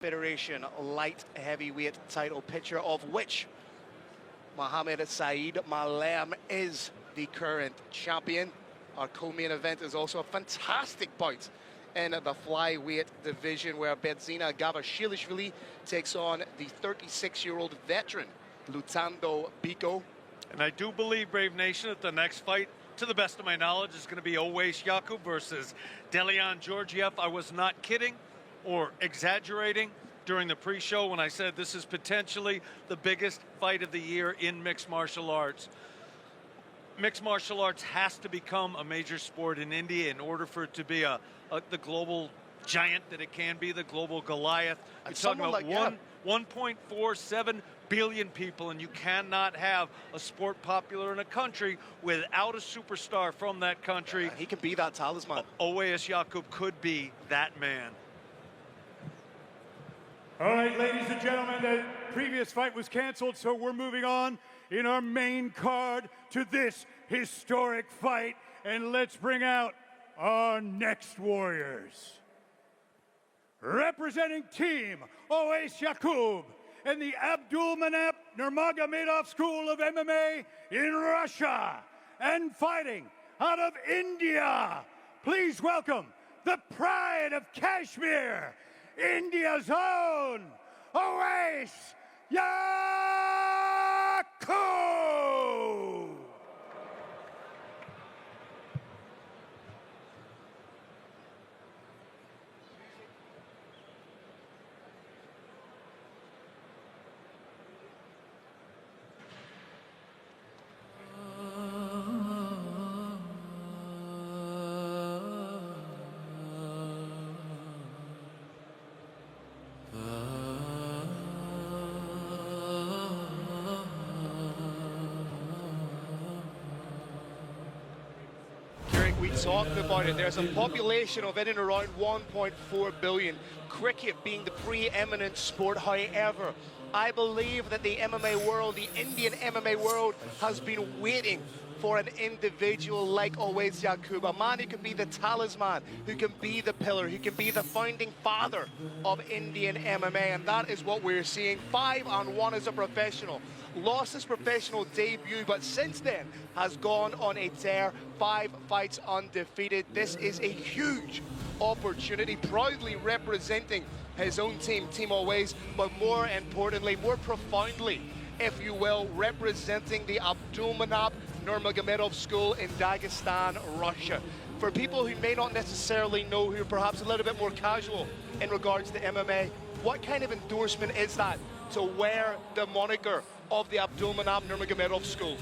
Federation light heavyweight title, picture of which Mohammed Saeed Malem is the current champion. Our co-main event is also a fantastic bout in the flyweight division where Bedzina Gavashilishvili takes on the 36-year-old veteran Lutando Biko. And I do believe, Brave Nation, that the next fight, to the best of my knowledge, is going to be Owais Yaqoob versus Delyan Geogiev. I was not kidding or exaggerating during the pre-show when I said this is potentially the biggest fight of the year in mixed martial arts. Mixed martial arts has to become a major sport in India in order for it to be the global giant that it can be, the global Goliath. You're talking about 1.47 billion people, and you cannot have a sport popular in a country without a superstar from that country. He can be that talisman. Owais Yaqoob could be that man. All right, ladies and gentlemen, the previous fight was canceled, so we're moving on in our main card to this historic fight. And let's bring out our next warriors. Representing Team Owais Yaqoob and the Abdulmanap Nurmagomedov School of MMA in Russia, and fighting out of India, please welcome the pride of Kashmir, India's own Owais Yaqoob. We talked about it. There's a population of in and around 1.4 billion. Cricket being the preeminent sport. However, I believe that the MMA world, the Indian MMA world, has been waiting for an individual like Owais Yaqoob, a man who can be the talisman, who can be the pillar, who can be the founding father of Indian MMA, and that is what we're seeing. 5-1 as a professional. Lost his professional debut, but since then has gone on a tear. 5 fights undefeated. This is a huge opportunity, proudly representing his own team, Team Owais, but more importantly, more profoundly, if you will, representing the Abdulmanap Nurmagomedov School in Dagestan, Russia. For people who may not necessarily know, who are perhaps a little bit more casual in regards to MMA, what kind of endorsement is that to wear the moniker of the Abdulmanap Nurmagomedov School?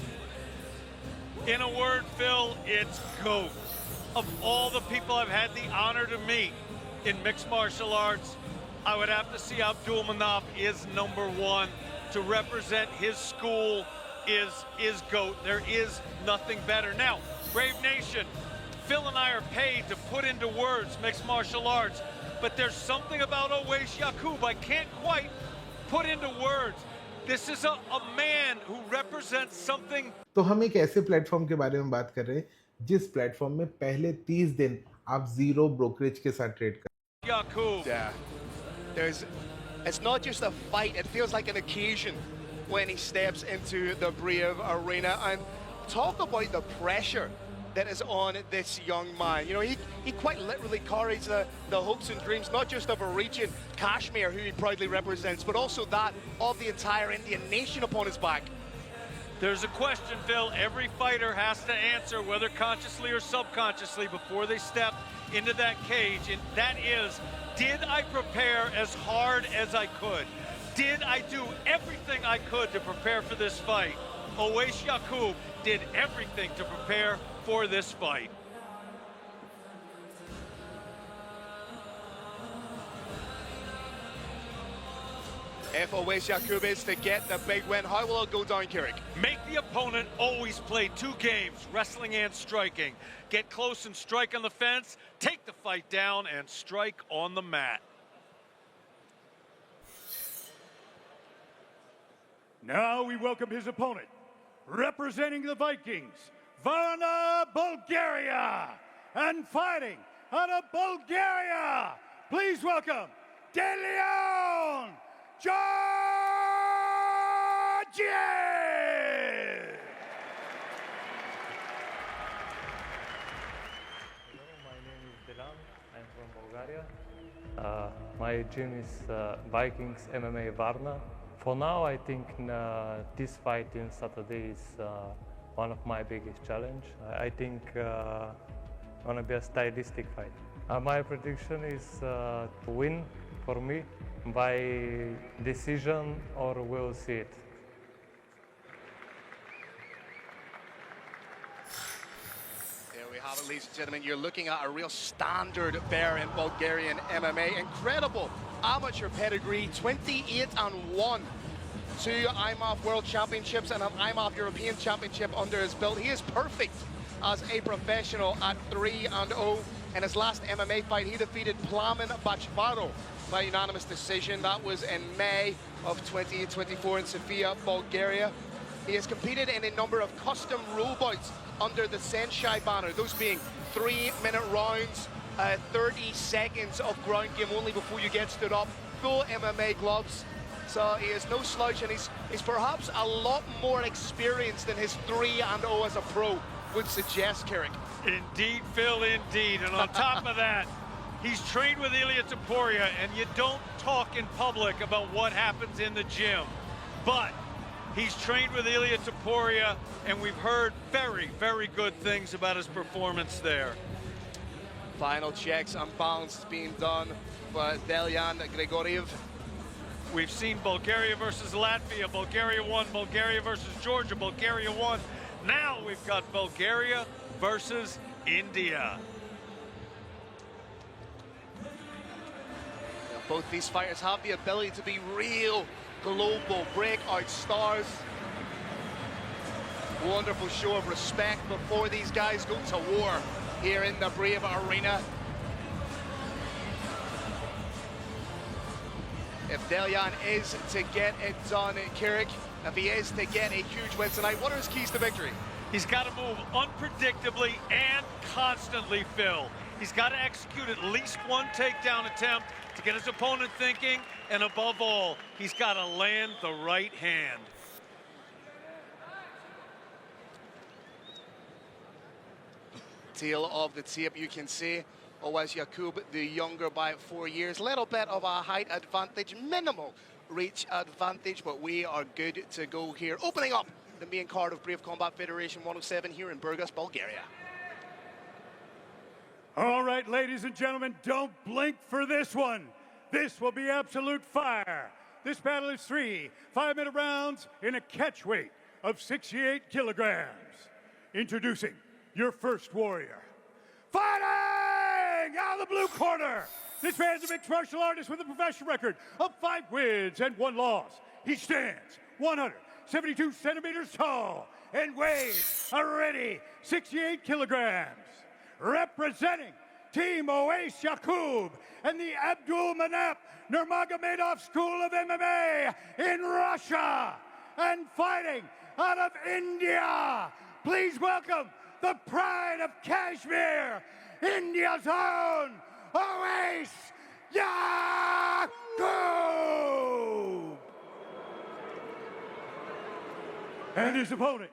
In a word, Phil, it's GOAT. Of all the people I've had the honor to meet in mixed martial arts, I would have to see Abdulmanap is #1. To represent his school is GOAT. There is nothing better. Now, Brave Nation, Phil and I are paid to put into words mixed martial arts, but there's something about Owais Yaqoob I can't quite put into words. This is a man who represents something. तो हम एक ऐसे platform के बारे में बात कर रहे हैं जिस प्लेटफॉर्म में पहले 30 दिन आप जीरो ब्रोकरेज के साथ ट्रेड कर। Yaqoob. Yeah. It's not just a fight, it feels like an occasion when he steps into the Brave Arena. And talk about the pressure that is on this young man. You know, he quite literally carries the hopes and dreams, not just of a region, Kashmir, who he proudly represents, but also that of the entire Indian nation upon his back. There's a question, Phil, every fighter has to answer, whether consciously or subconsciously, before they step into that cage, and that is, did I prepare as hard as I could? Did I do everything I could to prepare for this fight? Owais Yaqoob did everything to prepare for this fight. If Owais Yaqoob is to get the big win, how will it go down, Kirik? Make the opponent always play 2 games, wrestling and striking. Get close and strike on the fence, take the fight down, and strike on the mat. Now we welcome his opponent, representing the Vikings, Varna, Bulgaria, and fighting out of Bulgaria, please welcome Delyan My gym is Vikings MMA Varna. For now, I think this fight in Saturday is one of my biggest challenge. I think gonna be a stylistic fight. My prediction is to win for me by decision, or we'll see it. There we have it, ladies and gentlemen. You're looking at a real standard bear in Bulgarian MMA. Incredible amateur pedigree, 28-1. 2 IMAF World Championships and an IMAF European Championship under his belt. He is perfect as a professional at 3-0. In his last MMA fight, he defeated Plamen Bachvaro by unanimous decision. That was in May of 2024 in Sofia, Bulgaria. He has competed in a number of custom rule bouts under the Senshai banner, those being 3-minute rounds, 30 seconds of ground game only before you get stood up, full MMA gloves. So he is no slouch, and he's perhaps a lot more experienced than his 3-0 as a pro would suggest, Carrick. Indeed, Phil, indeed. And on top of that, he's trained with Ilia Topuria, and you don't talk in public about what happens in the gym. But he's trained with Ilia Topuria, and we've heard very, very good things about his performance there. Final checks and balance being done by Delyan Geogiev. We've seen Bulgaria versus Latvia, Bulgaria won, Bulgaria versus Georgia, Bulgaria won. Now we've got Bulgaria versus India. Both these fighters have the ability to be real global breakout stars. Wonderful show of respect before these guys go to war here in the Brave Arena. If Delyan is to get it done, Carrick, if he is to get a huge win tonight, what are his keys to victory? He's got to move unpredictably and constantly, Phil. He's got to execute at least one takedown attempt to get his opponent thinking, and above all, he's got to land the right hand. Tail of the tape, you can see Owais Yaqoob, the younger by 4 years. Little bit of a height advantage, minimal reach advantage, but we are good to go here. Opening up the main card of Brave Combat Federation 107 here in Burgas, Bulgaria. All right, ladies and gentlemen, don't blink for this one. This will be absolute fire. This battle is 3 5-minute rounds in a catch weight of 68 kilograms. Introducing your first warrior. Fighting out of the blue corner. This man's a mixed martial artist with a professional record of 5 wins and 1 loss. He stands 172 centimeters tall and weighs a ready 68 kilograms. Representing Team Owais Yaqoob and the Abdulmanap Nurmagomedov School of MMA in Russia. And fighting out of India, please welcome the pride of Kashmir, India's own Owais Yaqoob. And his opponent,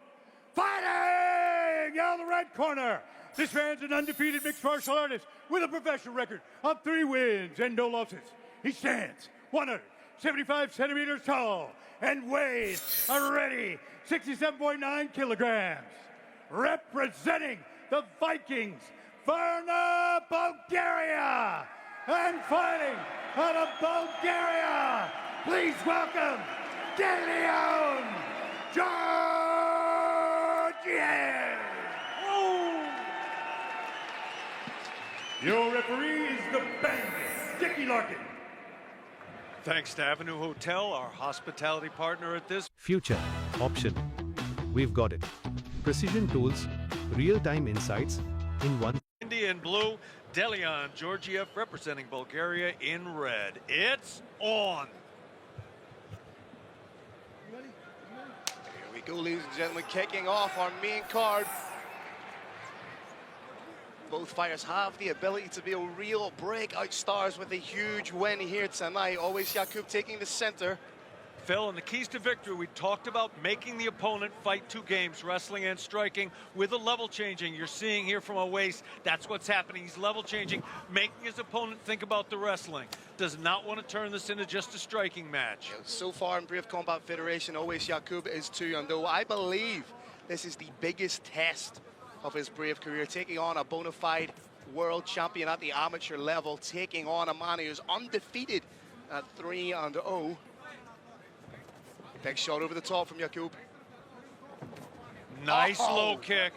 fighting out of the red corner. This man's an undefeated mixed martial artist with a professional record of 3 wins and no losses. He stands 175 centimeters tall and weighs a ready 67.9 kilograms. Representing the Vikings, Varna, Bulgaria. And fighting out of Bulgaria, please welcome Delyan Geogiev. Your referee is the Bandit, Dickie Larkin. Thanks to Avenue Hotel, our hospitality partner at this. Future, option. We've got it. Precision tools, real-time insights in one. India in blue, Delyan Georgiev representing Bulgaria in red. It's on. Here we go, ladies and gentlemen, kicking off our main card. Both fighters have the ability to be real breakout stars with a huge win here tonight. Owais Yaqoob taking the center, Phil, and the keys to victory, we talked about making the opponent fight 2 games, wrestling and striking, with a level changing. You're seeing here from Owais, that's what's happening. He's level changing, making his opponent think about the wrestling. Does not want to turn this into just a striking match. So far in Brave Combat Federation, Owais Yaqoob is 2-0. I believe this is the biggest test of his Brave career, taking on a bona fide world champion at the amateur level, taking on a man who is undefeated at 3-0. Big shot over the top from Yaqoob. Nice low kick.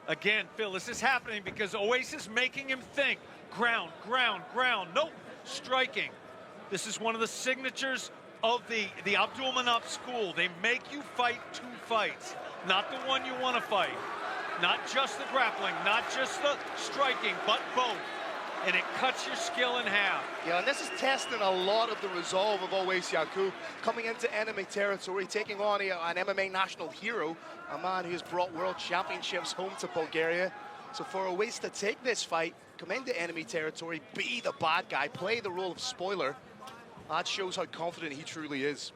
Again, Phil, this is happening because Owais is making him think. Ground, ground, ground. Nope, striking. This is one of the signatures of the Abdul Manap school. They make you fight 2 fights, not the one you want to fight. Not just the grappling, not just the striking, but both. And it cuts your skill in half. Yeah, and this is testing a lot of the resolve of Owais Yaqoob, coming into enemy territory, taking on an MMA national hero, a man who's brought world championships home to Bulgaria. So for Owais to take this fight, come into enemy territory, be the bad guy, play the role of spoiler, that shows how confident he truly is.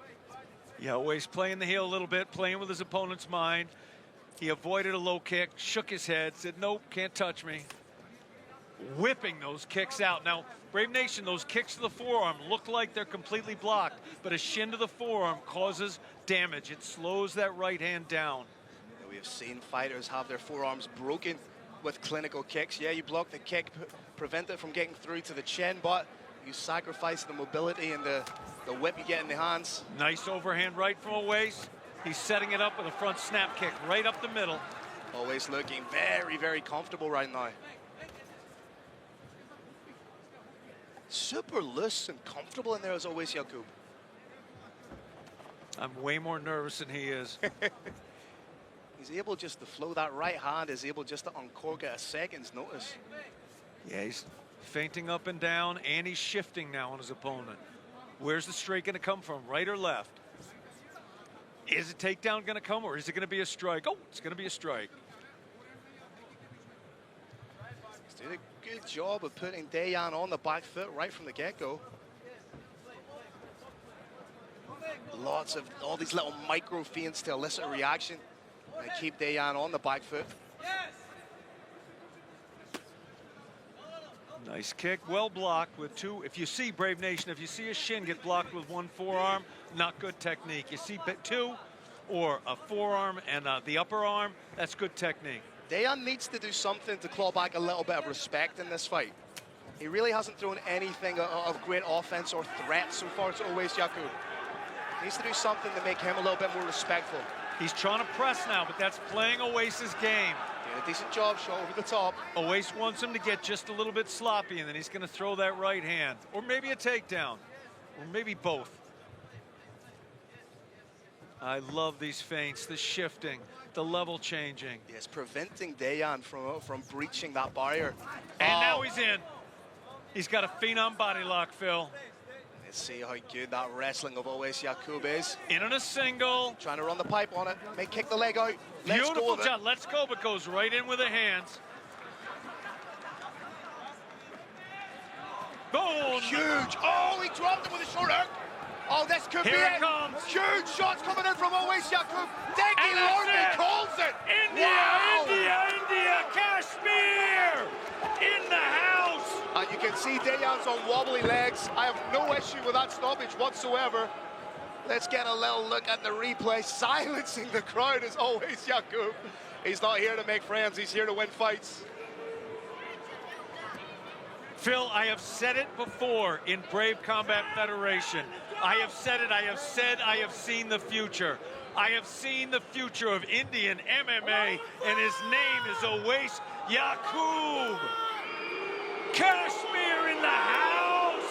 Yeah, Owais playing the heel a little bit, playing with his opponent's mind. He avoided a low kick, shook his head, said, nope, can't touch me. Whipping those kicks out. Now, Brave Nation, those kicks to the forearm look like they're completely blocked, but a shin to the forearm causes damage. It slows that right hand down. We have seen fighters have their forearms broken with clinical kicks. Yeah, you block the kick, prevent it from getting through to the chin, but you sacrifice the mobility and the whip you get in the hands. Nice overhand right from Owais. He's setting it up with a front snap kick right up the middle. Owais looking very, very comfortable right now. Super loose and comfortable in there as Owais Yaqoob. I'm way more nervous than he is. He's able just to flow that right hand, is able just to uncork at a second's notice. Yeah, he's feinting up and down, and he's shifting now on his opponent. Where's the straight going to come from, right or left? Is a takedown going to come, or is it going to be a strike? Oh, it's going to be a strike. He's doing a good job of putting Delyan on the back foot right from the get-go. Lots of all these little micro feints to elicit a reaction and keep Delyan on the back foot. Nice kick, well blocked with 2. If you see, Brave Nation, if you see a shin get blocked with 1 forearm, not good technique. You see 2 or a forearm and the upper arm, that's good technique. Delyan needs to do something to claw back a little bit of respect in this fight. He really hasn't thrown anything of great offense or threat so far to Owais Yaqoob. He needs to do something to make him a little bit more respectful. He's trying to press now, but that's playing Owais's game. Doing a decent job, shot over the top. Owais wants him to get just a little bit sloppy, and then he's going to throw that right hand. Or maybe a takedown. Or maybe both. I love these feints, the shifting, the level changing. Yes, preventing Delyan from breaching that barrier. And now he's in. He's got a phenom body lock, Phil. Let's see how good that wrestling of Owais Yaqoob is. In on a single. Trying to run the pipe on it. May kick the leg out. Beautiful job. Let's go, but goes right in with the hands. Boom! Huge. Oh, he dropped him with a short hook. Oh, this could be it. Here it comes. Huge shots coming in from Owais Yaqoob. Decky Lordy calls it. India, wow. India, Kashmir in the house. And you can see Delyan's on wobbly legs. I have no issue with that stoppage whatsoever. Let's get a little look at the replay. Silencing the crowd is Owais Yaqoob. He's not here to make friends. He's here to win fights. Phil, I have said it before in Brave Combat Federation. I have said it, I have said, I have seen the future. I have seen the future of Indian MMA, and his name is Owais Yaqoob. Kashmir in the house!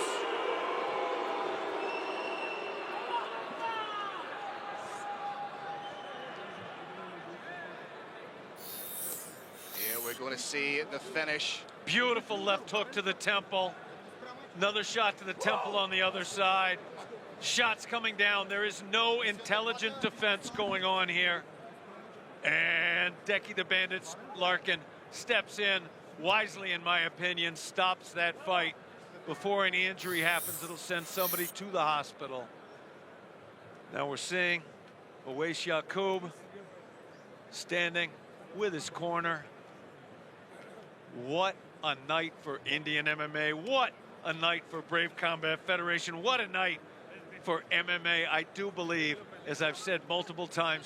Yeah, we're going to see the finish. Beautiful left hook to the temple. Another shot to the temple on the other side. Shots coming down. There is no intelligent defense going on here. And Decky the Bandit Larkin steps in wisely, in my opinion, stops that fight before any injury happens. It'll send somebody to the hospital. Now we're seeing Owais Yaqoob standing with his corner. What a night for Indian MMA. What a night for Brave Combat Federation. What a night for MMA. I do believe, as I've said multiple times,